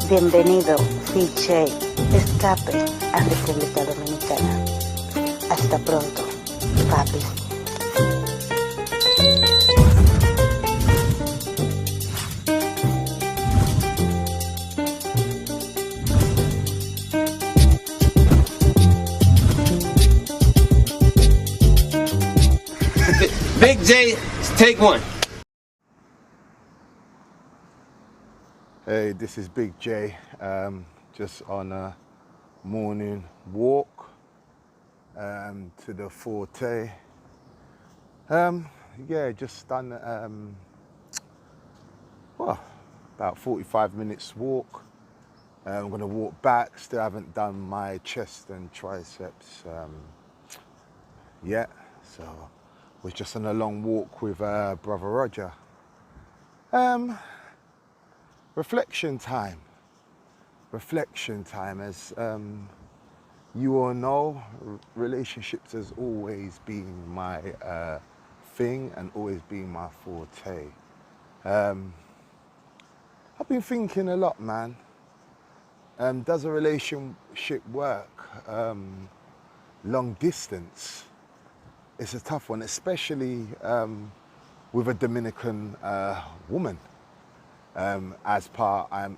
Bienvenido, BIGJAY, escape a República Dominicana. Hasta pronto, papi. Big J, take one. Hey, this is Big J, just on a morning walk to the Forte. Yeah, just done about 45 minutes walk. I'm gonna walk back. Still haven't done my chest and triceps yet, so was just on a long walk with brother Roger. Reflection time, as you all know, relationships has always been my thing and always been my forte. I've been thinking a lot, man. Does a relationship work? Long distance, it's a tough one, especially with a Dominican woman. I'm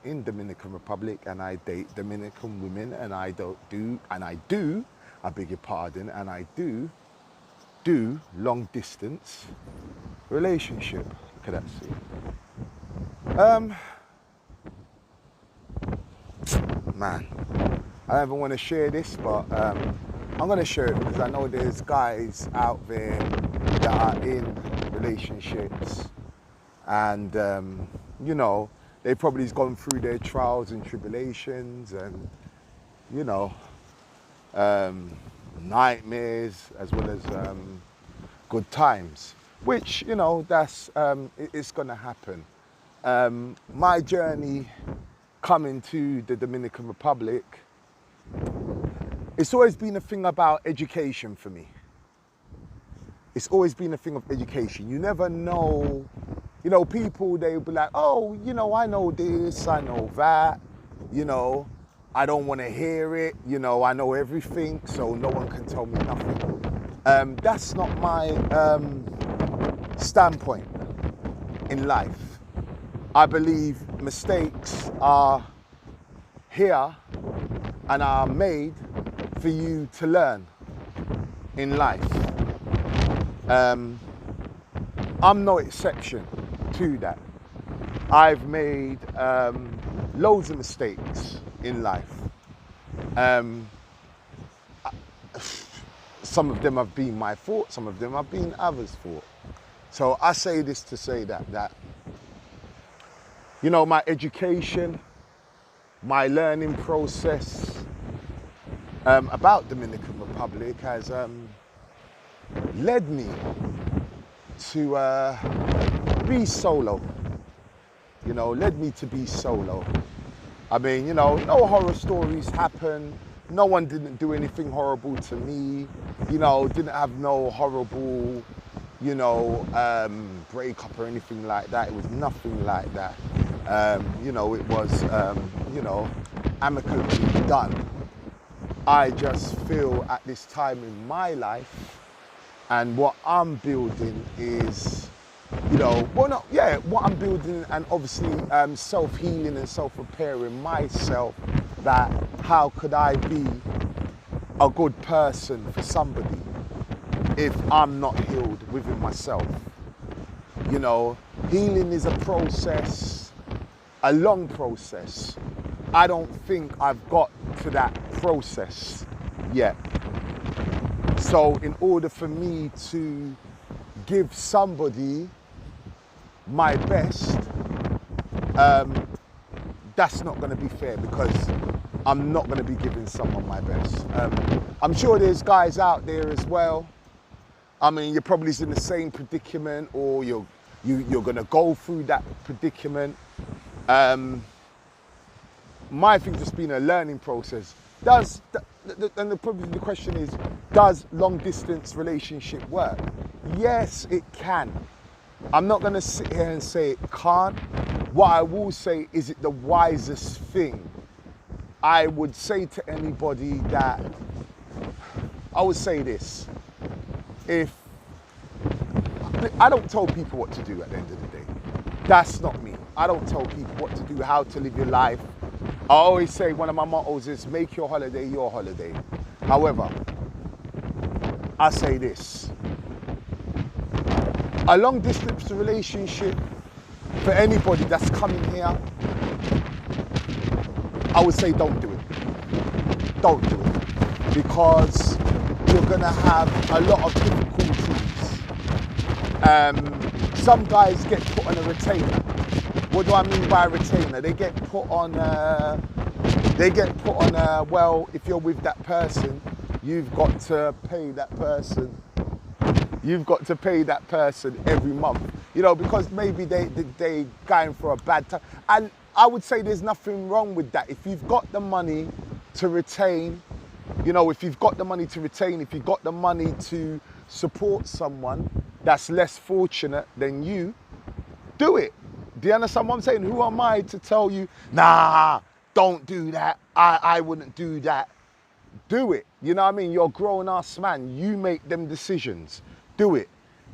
in Dominican Republic and I date Dominican women, and I beg your pardon, and I do long distance relationship. Look at that, see. Man, I don't even want to share this, but I'm going to share it because I know there's guys out there that are in relationships and you know, they've probably gone through their trials and tribulations and, you know, nightmares as well as good times, which, you know, that's, it's gonna happen. My journey coming to the Dominican Republic, it's always been a thing about education for me. It's always been a thing of education. You never know. You know, people, they'll be like, oh, you know, I know this, I know that, you know, I don't want to hear it, you know, I know everything, so no one can tell me nothing. That's not my standpoint in life. I believe mistakes are here and are made for you to learn in life. I'm no exception to that. I've made loads of mistakes in life. Some of them have been my fault, some of them have been others' fault. So I say this to say that you know, my education, my learning process about Dominican Republic has led me to be solo, you know, led me to be solo. I mean, you know, no horror stories happen. No one didn't do anything horrible to me, you know, didn't have no horrible, you know, breakup or anything like that. It was nothing like that. You know, it was, you know, amicably done. I just feel at this time in my life and what I'm building is, you know, what I'm building, and obviously self-healing and self-repairing myself, that how could I be a good person for somebody if I'm not healed within myself? You know, healing is a process, a long process. I don't think I've got to that process yet. So in order for me to give somebody my best, that's not going to be fair, because I'm not going to be giving someone my best. I'm sure there's guys out there as well. I mean, you're probably in the same predicament, or you're going to go through that predicament. My thing's just been a learning process. Probably the question is, does long distance relationship work? Yes, it can. I'm not going to sit here and say it can't. What I will say, is it the wisest thing? I would say to anybody that, I would say this, if, I don't tell people what to do at the end of the day. That's not me. I don't tell people what to do, how to live your life. I always say, one of my mottos is, make your holiday your holiday. However, I say this, a long distance relationship, for anybody that's coming here, I would say don't do it. Don't do it. Because you're gonna have a lot of difficulties. Some guys get put on a retainer. What do I mean by a retainer? They get put on well, if you're with that person, you've got to pay that person. You've got to pay that person every month. You know, because maybe they going for a bad time. And I would say there's nothing wrong with that. If you've got the money to retain, you know, if you've got the money to retain, if you've got the money to support someone that's less fortunate than you, do it. Do you understand what I'm saying? Who am I to tell you, nah, don't do that. I wouldn't do that. Do it. You know what I mean? You're a grown-ass man. You make them decisions. Do it.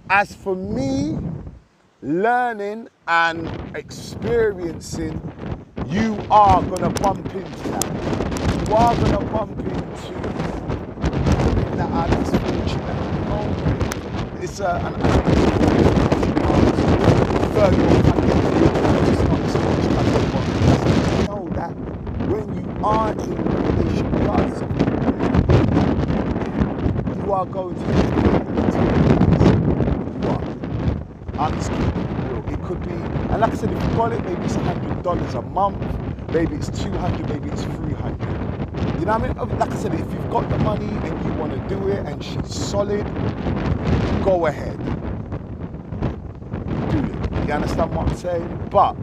As for me, learning and experiencing, you are going to bump into that. You are going to bump into women that are less fortunate. You know? It's an third world country. It's not so much country, but you know that when you are in a relationship, you are going to I'm just keeping it real. It could be, and like I said, if you got it, maybe it's $100 a month, maybe it's $200, maybe it's $300. You know what I mean? Like I said, if you've got the money and you want to do it and she's solid, go ahead. Do it. You understand what I'm saying? But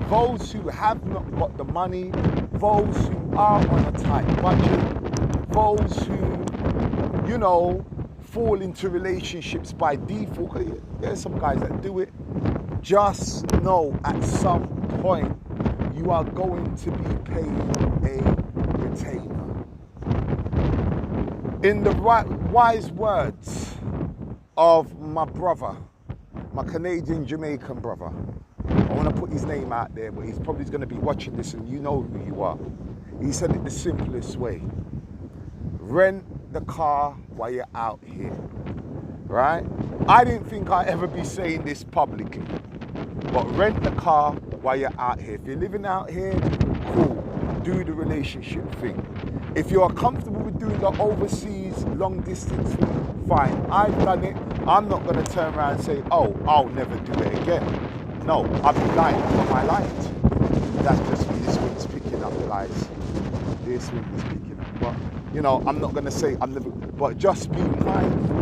those who have not got the money, those who are on a tight budget, those who, you know, fall into relationships by default. There's some guys that do it. Just know at some point you are going to be paid a retainer. In the wise words of my brother, my Canadian Jamaican brother, I want to put his name out there, but he's probably going to be watching this and you know who you are. He said it the simplest way. Rent the car while you're out here, right? I didn't think I'd ever be saying this publicly, but rent the car while you're out here. If you're living out here, cool, do the relationship thing. If you're comfortable with doing the overseas long distance thing, fine. I've done it. I'm not going to turn around and say, oh, I'll never do it again. No, I've been lying. What am I lying to? That's just me. This wind's picking up, guys. This wind is picking up. But, you know, I'm not going to say I'm never, but just be mindful.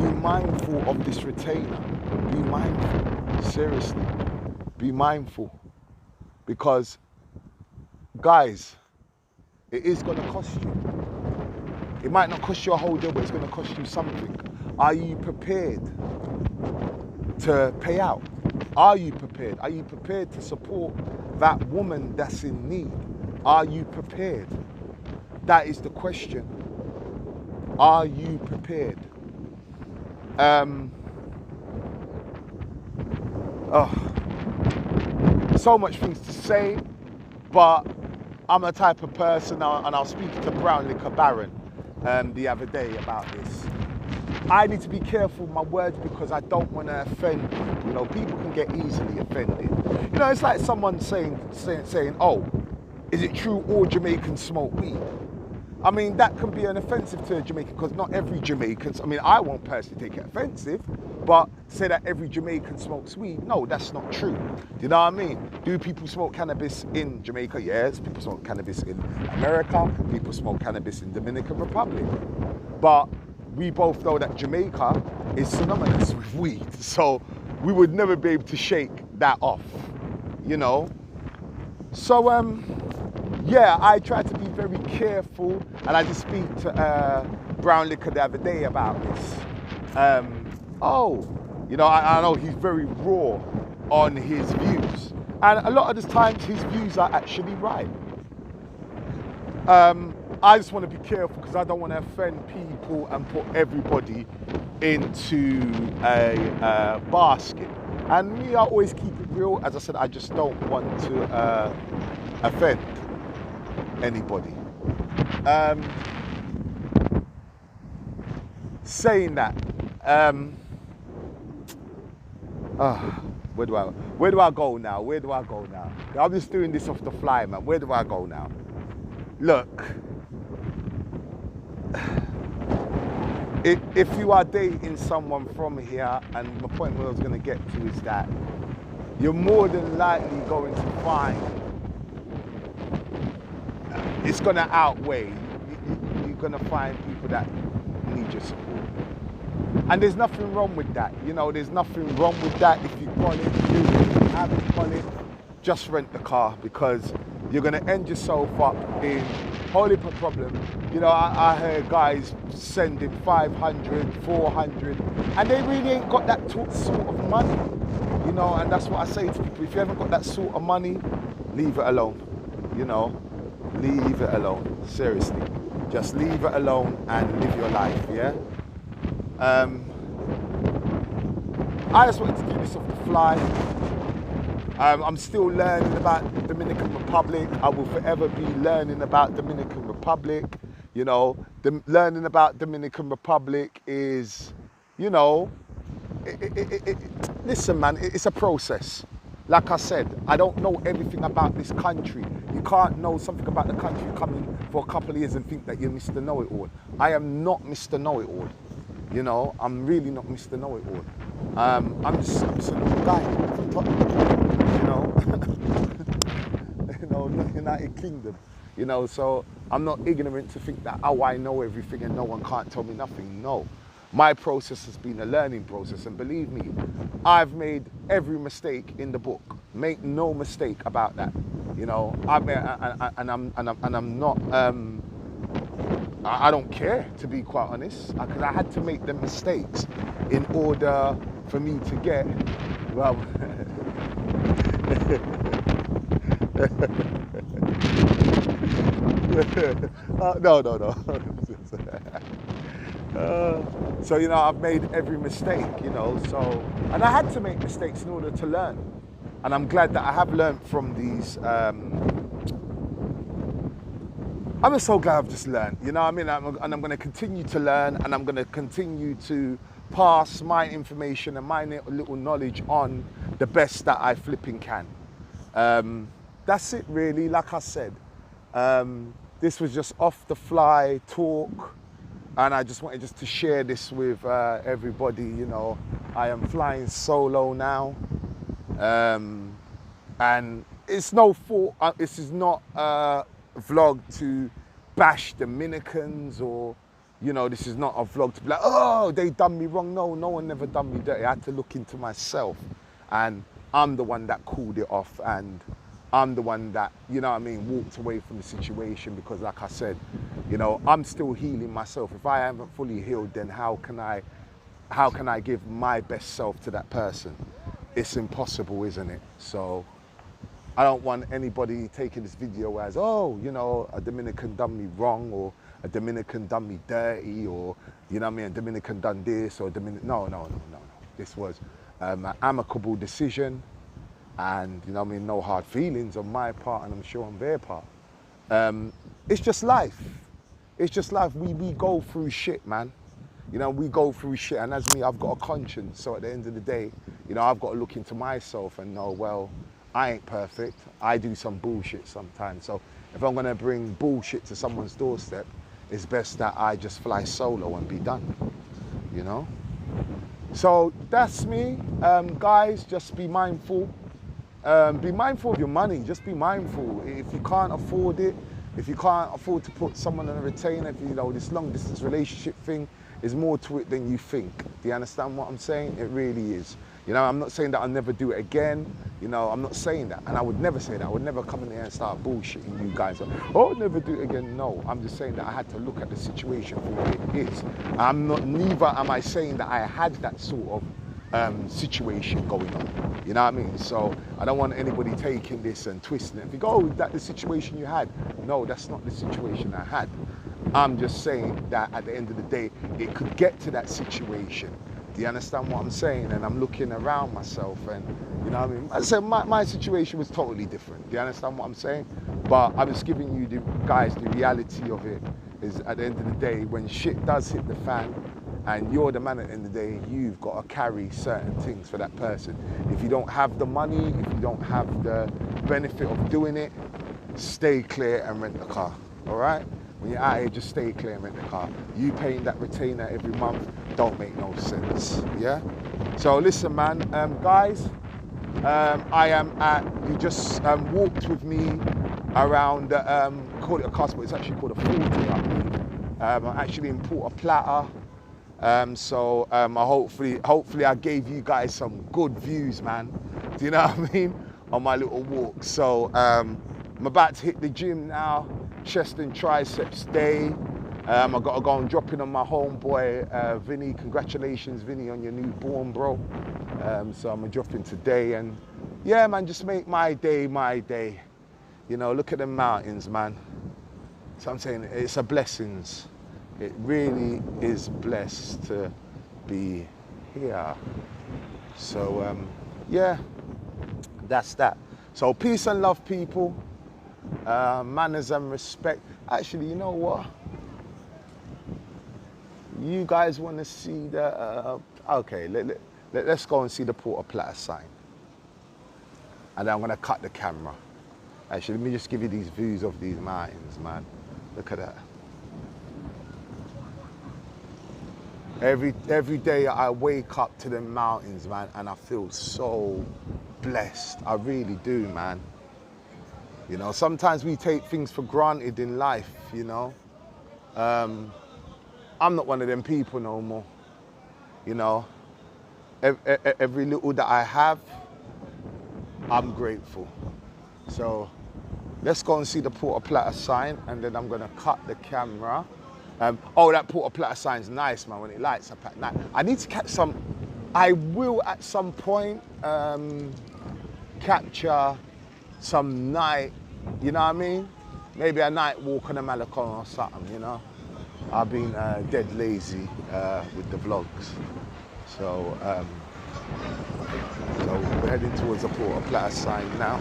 Be mindful of this retainer. Be mindful. Seriously. Be mindful. Because, guys, it is going to cost you. It might not cost you a whole deal, but it's going to cost you something. Are you prepared to pay out? Are you prepared? Are you prepared to support that woman that's in need? Are you prepared? That is the question. Are you prepared? So much things to say, but I'm a type of person, and I was speaking to Brown Baron the other day about this. I need to be careful with my words because I don't want to offend people. You know, people can get easily offended. You know, it's like someone saying, oh, is it true all Jamaicans smoke weed? I mean, that can be an offensive to a Jamaican because not every Jamaican, I mean, I won't personally take it offensive, but say that every Jamaican smokes weed, no, that's not true. Do you know what I mean? Do people smoke cannabis in Jamaica? Yes. People smoke cannabis in America. People smoke cannabis in Dominican Republic. But we both know that Jamaica is synonymous with weed. So we would never be able to shake that off, you know? So, yeah, I try to be very careful, and I just speak to Brown Liquor the other day about this. You know, I know he's very raw on his views, And a lot of the times his views are actually right. I just want to be careful because I don't want to offend people and put everybody into a basket. And me, I always keep it real. As I said, I just don't want to offend anybody. Saying that, where do I go now? Where do I go now? I'm just doing this off the fly, man. Where do I go now? Look, if you are dating someone from here, and the point where I was going to get to is that you're more than likely going to find it's going to outweigh. You're going to find people that need your support. And there's nothing wrong with that. You know, there's nothing wrong with that. If you've got it, do it. If you haven't got it, just rent the car, because you're going to end yourself up in a whole heap of problem. You know, I heard guys sending 500, 400, and they really ain't got that sort of money. You know, and that's what I say to people. If you haven't got that sort of money, leave it alone. You know, leave it alone. Seriously. Just leave it alone and live your life, yeah? I just wanted to do this off the fly. I'm still learning about Dominican Republic. I will forever be learning about Dominican Republic. You know, learning about Dominican Republic is, you know, listen, man, it's a process. Like I said, I don't know everything about this country. You can't know something about the country coming for a couple of years and think that you're Mr. Know-It-All. I am not Mr. Know-It-All. You know, I'm really not Mr. Know-It-All. I'm just a little guy from Tottenham, you know. You know, United Kingdom. You know, so I'm not ignorant to think that, oh, I know everything and no one can't tell me nothing. No. My process has been a learning process, and believe me, I've made every mistake in the book. Make no mistake about that. You know, I'm not. I don't care, to be quite honest, because I had to make the mistakes in order for me to get. Well, no. So, you know, I've made every mistake, you know, so, and I had to make mistakes in order to learn. And I'm glad that I have learned from these, I'm just so glad I've just learned, you know what I mean? And I'm going to continue to learn, and I'm going to continue to pass my information and my little knowledge on the best that I flipping can. That's it really, like I said. This was just off the fly talk. And I just wanted to share this with everybody, you know. I am flying solo now. And it's no fault, this is not a vlog to bash Dominicans, or, you know, this is not a vlog to be like, oh, they done me wrong. No one never done me dirty. I had to look into myself. And I'm the one that called it off, and I'm the one that, you know what I mean, walked away from the situation, because like I said, you know, I'm still healing myself. If I haven't fully healed, then how can I give my best self to that person? It's impossible, isn't it? So I don't want anybody taking this video as, oh, you know, a Dominican done me wrong, or a Dominican done me dirty, or, you know what I mean, a Dominican done this, or a Dominican, no. This was an amicable decision. And, you know what I mean, no hard feelings on my part, and I'm sure on their part. It's just life. It's just life. We go through shit, man. You know, we go through shit. And as me, I've got a conscience. So at the end of the day, you know, I've got to look into myself and know, well, I ain't perfect. I do some bullshit sometimes. So if I'm going to bring bullshit to someone's doorstep, it's best that I just fly solo and be done, you know? So that's me. Guys, just be mindful. Be mindful of your money. Just be mindful. If you can't afford it, if you can't afford to put someone on a retainer, if you know this long distance relationship thing is more to it than you think. Do you understand what I'm saying? It really is. You know, I'm not saying that I'll never do it again. You know, I'm not saying that. And I would never say that. I would never come in here and start bullshitting you guys. Oh, I'll never do it again. No, I'm just saying that I had to look at the situation for what it is. Neither am I saying that I had that sort of situation going on. You know what I mean? So I don't want anybody taking this and twisting it and think, oh, is that the situation you had? No, that's not the situation I had. I'm just saying that at the end of the day, it could get to that situation. Do you understand what I'm saying? And I'm looking around myself and, you know what I mean? I said my situation was totally different. Do you understand what I'm saying? But I'm just giving you guys the reality of it is at the end of the day, when shit does hit the fan and you're the man at the end of the day, you've got to carry certain things for that person. If you don't have the money, if you don't have the benefit of doing it, stay clear and rent the car, all right? When you're out here, just stay clear and rent the car. You paying that retainer every month don't make no sense, yeah? So listen, man, guys, I am at, you just walked with me around, call it a cost, but it's actually called a 40, I believe. I'm actually in Puerto Plata. So hopefully I gave you guys some good views, man. Do you know what I mean? On my little walk. So I'm about to hit the gym now. Chest and triceps day. I got to go and drop in on my homeboy, Vinny. Congratulations, Vinny, on your newborn, bro. So I'm gonna drop in today and yeah, man, just make my day my day. You know, look at the mountains, man. So I'm saying it's a blessings. It really is blessed to be here. So yeah, that's that. So peace and love, people. Manners and respect. Actually, you know what? You guys want to see the, okay, let's go and see the Puerto Plata sign. And then I'm going to cut the camera. Actually, let me just give you these views of these mountains, man. Look at that. Every day I wake up to the mountains, man, and I feel so blessed. I really do, man. You know, sometimes we take things for granted in life, you know. I'm not one of them people no more. You know, every little that I have, I'm grateful. So let's go and see the Puerto Plata sign, and then I'm gonna cut the camera. Oh, that Puerto Plata sign's nice, man, when it lights up at night. I need to catch some, I will at some point capture some night, you know what I mean? Maybe a night walk on the Malecon or something, you know? I've been dead lazy with the vlogs. So, we're heading towards the Puerto Plata sign now.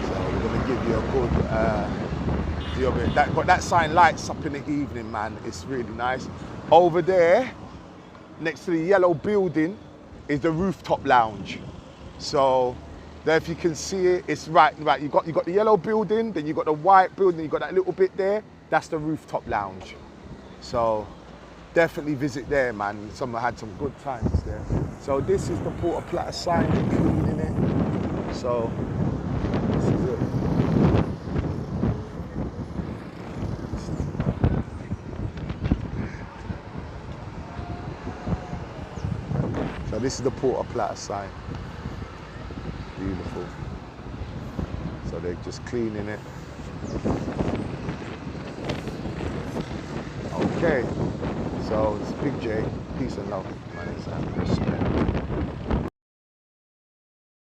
So we're gonna give you a good view of it. That sign lights up in the evening, man. It's really nice. Over there, next to the yellow building, is the rooftop lounge. So there, if you can see it, it's right. You got the yellow building, then you got the white building, you got that little bit there. That's the rooftop lounge. So definitely visit there, man. Someone had some good times there. So this is the Puerto Plata sign, they're cleaning it. So this is it. So this is the Puerto Plata sign. Beautiful. So they're just cleaning it. Okay, so it's Big J, peace and love, man, and respect.